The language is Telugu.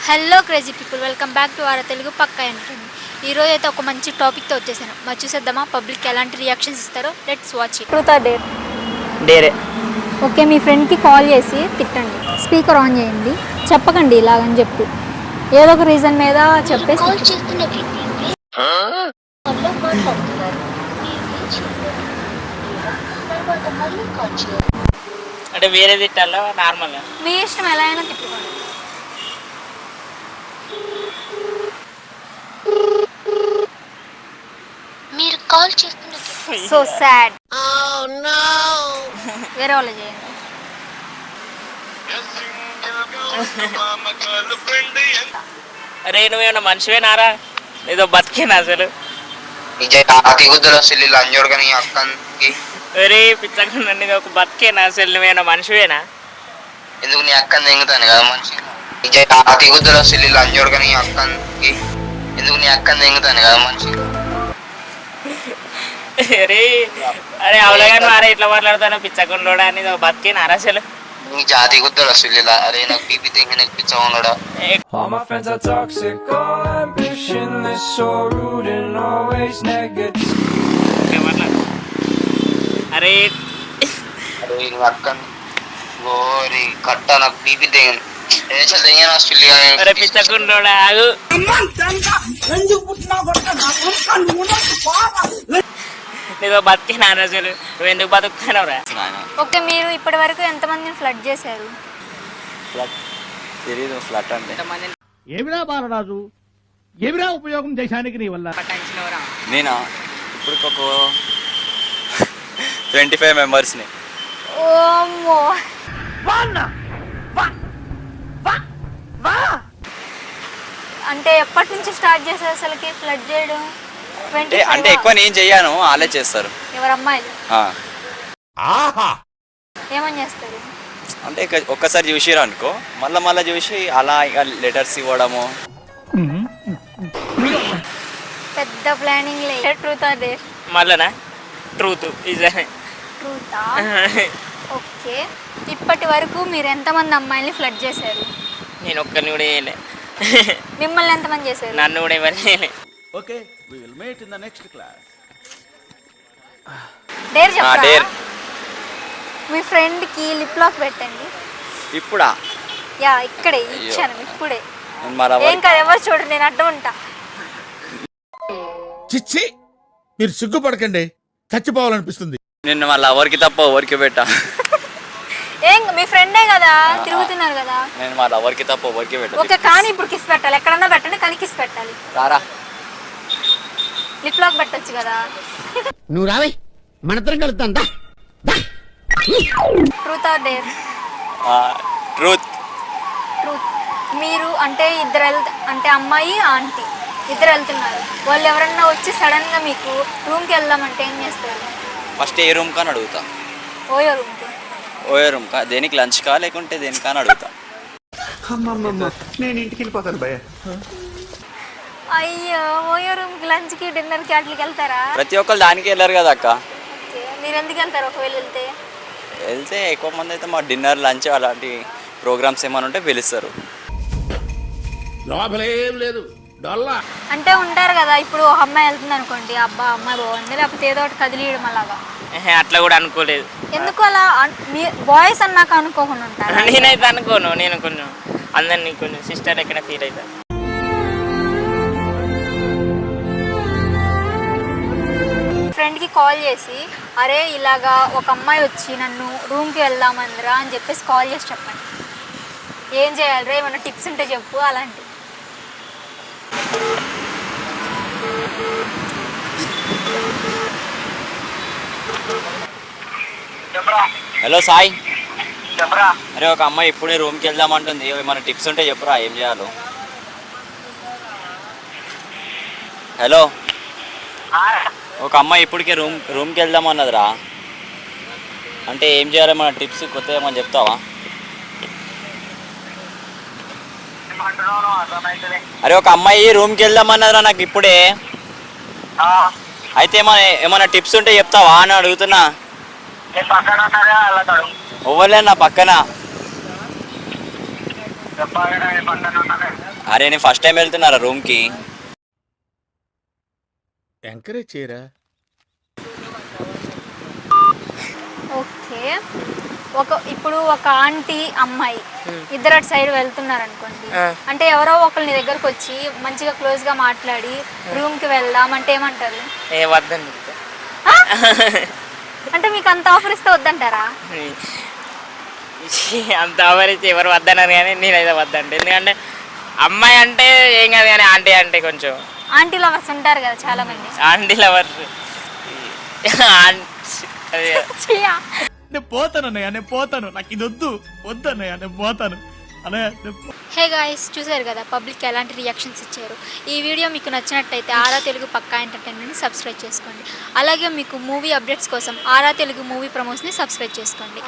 Hello crazy people, welcome back to our Telugu పక్కా ఎంటర్టైన్మెంట్. ఈరోజు అయితే ఒక మంచి టాపిక్తో వచ్చేసాను. మరి చూసేద్దామా పబ్లిక్ ఎలాంటి రియాక్షన్స్ ఇస్తారో. Let's watch it. Truth or dare? డేరే. ఓకే, మీ ఫ్రెండ్కి కాల్ చేసి తిట్టండి. స్పీకర్ ఆన్ చేయండి. చెప్పకండి ఇలాగని చెప్పి, ఏదో ఒక రీజన్ మీద చెప్పేసి. అంటే వేరే తిట్టాలా నార్మల్గా? మీ ఇష్టం, ఎలా అయినా తిట్టుకోండి. మీరు కాల్ చేస్తున్న సో సాడ్. వేరే వాళ్ళు చేయండి. అరే నువ్వేమన్నా మనిషివేనారా, ఏదో బతికేనా అసలు? అరే పిచ్చకుండా ఒక బతికేనా అసలు? నువ్వేమన్నా మనిషివేనా? ఎందుకు నీ అక్కని తెంగుతాను కదా మనిషి. అతి గుద్దలు వస్తుంది లంజోడుగా నీ అక్కకి. ఎందుకు నీ అక్కని తెంగుతాను కదా మనిషి. అరే అరే అవలగాని వారే ఇట్లా మాట్లాడతాను పిచ్చకుండా అని బతికేనారా అసలు? నీ జాతి గుద్దలు వస్తుంది. అరే నాకు బీపీ తెంగి నాకు పిచ్చ ఉన్నాడా. All my friends are toxic, all ambitionless, so rude and always negative. అరే అరే నీ అక్కని ఓరి కట్ట నాకు బీపీ తెంగి తెంగిన వస్తుంది. అరే పిచ్చకుండా ఆగు. నీతో బతికేనారా అసలు? నువ్వు ఎందుకు బతుకుతున్నావురా? ఓకే, మీరు ఇప్పటి వరకు ఎంతమందిని ఫ్లడ్ చేశారు? తెలీదు ఫ్లట్ అంటే. ఏమిరా బాలరాజు, ఏమిరా ఉపయోగం దేశానికి నీ వల్ల? నేనా ఇప్పుడు ఒక 25 మెంబర్స్ని. ఓమ్మో, అంటే ఎప్పటి నుంచి స్టార్ట్ చేశారు అసలుకి ఫ్లడ్ చేయడం? అంటే ఎక్కువ నేను చెయ్యాను, వాళ్ళే చేస్తారు. ఎవరు అమ్మాయిలు? ఆహా, ఏమని చేస్తారు? అంటే ఒక్కసారి చూసిరా అనుకో, మళ్ళా చూసి అలా ఇక లెటర్స్ ఇవ్వడము. పెద్ద ప్లానింగ్ లే. Truth or dare? మళ్ళనా ట్రూత్ నిజమే. ట్రూతా? ఓకే, ఇప్పటి వరకు మీరు ఎంతమంది అమ్మాయిల్ని ఫ్లడ్ చేశారు? నేను ఒక్కరిని కూడా చేయలే. మిమ్మల్ని ఎంతమంది చేశారు? నన్ను కూడా ఎవరు చేయలే. Okay, we will meet in the next class. Dare చెప్పరా? డేర్. మీ ఫ్రెండ్కి లిప్ లాక్ పెట్టండి. ఇప్పుడా? యా, ఇక్కడే ఇచ్చాను ఇప్పుడే. మరి ఏం కాదు, ఎవరు చూడండి, నేను అడ్డం ఉంటా. చిచ్చి, మీరు సిగ్గుపడకండి, చచ్చిపోవాలనిపిస్తుంది. నిన్ను వాళ్ళ ఎవరికి తప్ప ఎవరికి పెట్టా. ఏం, మీ ఫ్రెండే కదా, తిరుగుతున్నారు కదా. నేను వాళ్ళ ఎవరికి తప్ప ఎవరికి పెట్టా. ఓకే, కానీ ఇప్పుడు కిస్ పెట్టాలి. ఎక్కడన్నా పెట్టండి, కానీ కిస్ పెట్టాలి. రారా లిప్ లాక్ పెట్టొచ్చు కదా. నువ్వు రావే, మనతరం కలుద్దాం. Truth or dare? Truth. Truth. మీరు అంటే అంటే అమ్మాయి ఆంటీ ఇద్దరు వెళ్తున్నారు. వాళ్ళు ఎవరన్నా వచ్చి సడన్ గా మీకు రూమ్కి వెళ్దామంటే ఏం చేస్తారు? ఫస్ట్ ఏ రూమ్ కానీ అడుగుతా. ఓయో రూమ్కి. ఓయో రూమ్ కా? దేనికి లంచ్ కా లేకుంటే దేనికని అడుగుతా. నేను ఇంటికి వెళ్ళిపోతాను భయ. అయ్యో, ఓయో రూమ్కి లంచ్కి డిన్నర్కి అట్లకి వెళ్తారా? ప్రతి ఒక్కరు దానికి వెళ్ళారు కదా అక్క. మీరు ఎందుకు వెళ్తారు ఒకవేళ వెళ్తే ఎక్కువ మంది అయితే మా డిన్నర్ లంచ్ అలాంటి ప్రోగ్రామ్స్ ఏమైనా ఉంటే పిలుస్తారు. లోపలేం లేదు, డొల్లా. అంటే ఉంటారు కదా, ఇప్పుడు ఒక అమ్మాయి వెళ్తుంది అనుకోండి, అబ్బా అమ్మాయి బాగుంది, లేకపోతే ఏదో ఒకటి కదిలియడం అలాగా. అట్లా కూడా అనుకోలేదు. ఎందుకు అలా? మీ బాయ్స్ అన్నాక అనుకోకుండా ఉంటారు. నేనైతే అనుకోను. నేను కొంచెం అందరినీ కొంచెం సిస్టర్ ఎక్కడ ఫీల్ అవుతా. ఫ్రెండ్కి కాల్ చేసి, అరే ఇలాగా ఒక అమ్మాయి వచ్చి నన్ను రూమ్కి వెళ్దామందిరా అని చెప్పేసి కాల్ చేసి చెప్పండి. ఏం చేయాలి రే, ఏమన్నా టిప్స్ ఉంటే చెప్పు. అలాంటి హలో సాయి. అరే ఒక అమ్మాయి ఇప్పుడే రూమ్కి వెళ్దామంటుంది, ఏమైనా టిప్స్ ఉంటే చెప్పురా, ఏం చేయాలో. హలో, ఒక అమ్మాయి ఇప్పటికే రూమ్కి వెళ్దామన్నదిరా, అంటే ఏం చేయాలి, మన టిప్స్ కొత్త ఏమని చెప్తావా? అరే ఒక అమ్మాయి రూమ్కి వెళ్దామన్నదిరా నాకు ఇప్పుడే, అయితే ఏమైనా టిప్స్ ఉంటే చెప్తావా అని అడుగుతున్నా. ఓవర్లే నా పక్కన. అరే నేను ఫస్ట్ టైం వెళ్తున్నారా రూమ్కి. ఎంకరేజ్ చేయరా. ఓకే, ఇప్పుడు ఒక ఆంటీ అమ్మాయి ఇద్దరు అటు సైడ్ వెళ్తున్నారు అనుకోండి, అంటే ఎవరో ఒకళ్ళు నీ దగ్గరకు వచ్చి మంచిగా క్లోజ్గా మాట్లాడి రూమ్కి వెళ్దాం అంటే ఏమంటారు? వద్దండి. అంటే మీకు అంత ఆఫర్ ఇస్తే వద్దంటారా? అంత ఆవరించి ఎవరు వద్దన్నారు కానీ నేనైతే వద్దంటే, ఎందుకంటే అమ్మాయి అంటే ఏం కాదు కానీ ఆంటీ అంటే కొంచెం ఆంటీ లవర్స్ ఉంటారు కదా చాలా మంది. ఆంటీ లవర్స్ నేను పోతాను అన్నయ్య, నేను పోతాను, నాకు ఇది వద్దు వద్దన్నయ్య, నేను పోతాను అన్నయ్య. హే గాయ్స్, చూసారు కదా పబ్లిక్ ఎలాంటి రియాక్షన్స్ ఇచ్చారు. ఈ వీడియో మీకు నచ్చినట్టయితే ఆరా తెలుగు పక్కా ఎంటర్టైన్మెంట్ని సబ్స్క్రైబ్ చేసుకోండి. అలాగే మీకు మూవీ అప్డేట్స్ కోసం ఆరా తెలుగు మూవీ ప్రమోషన్ని సబ్స్క్రైబ్ చేసుకోండి.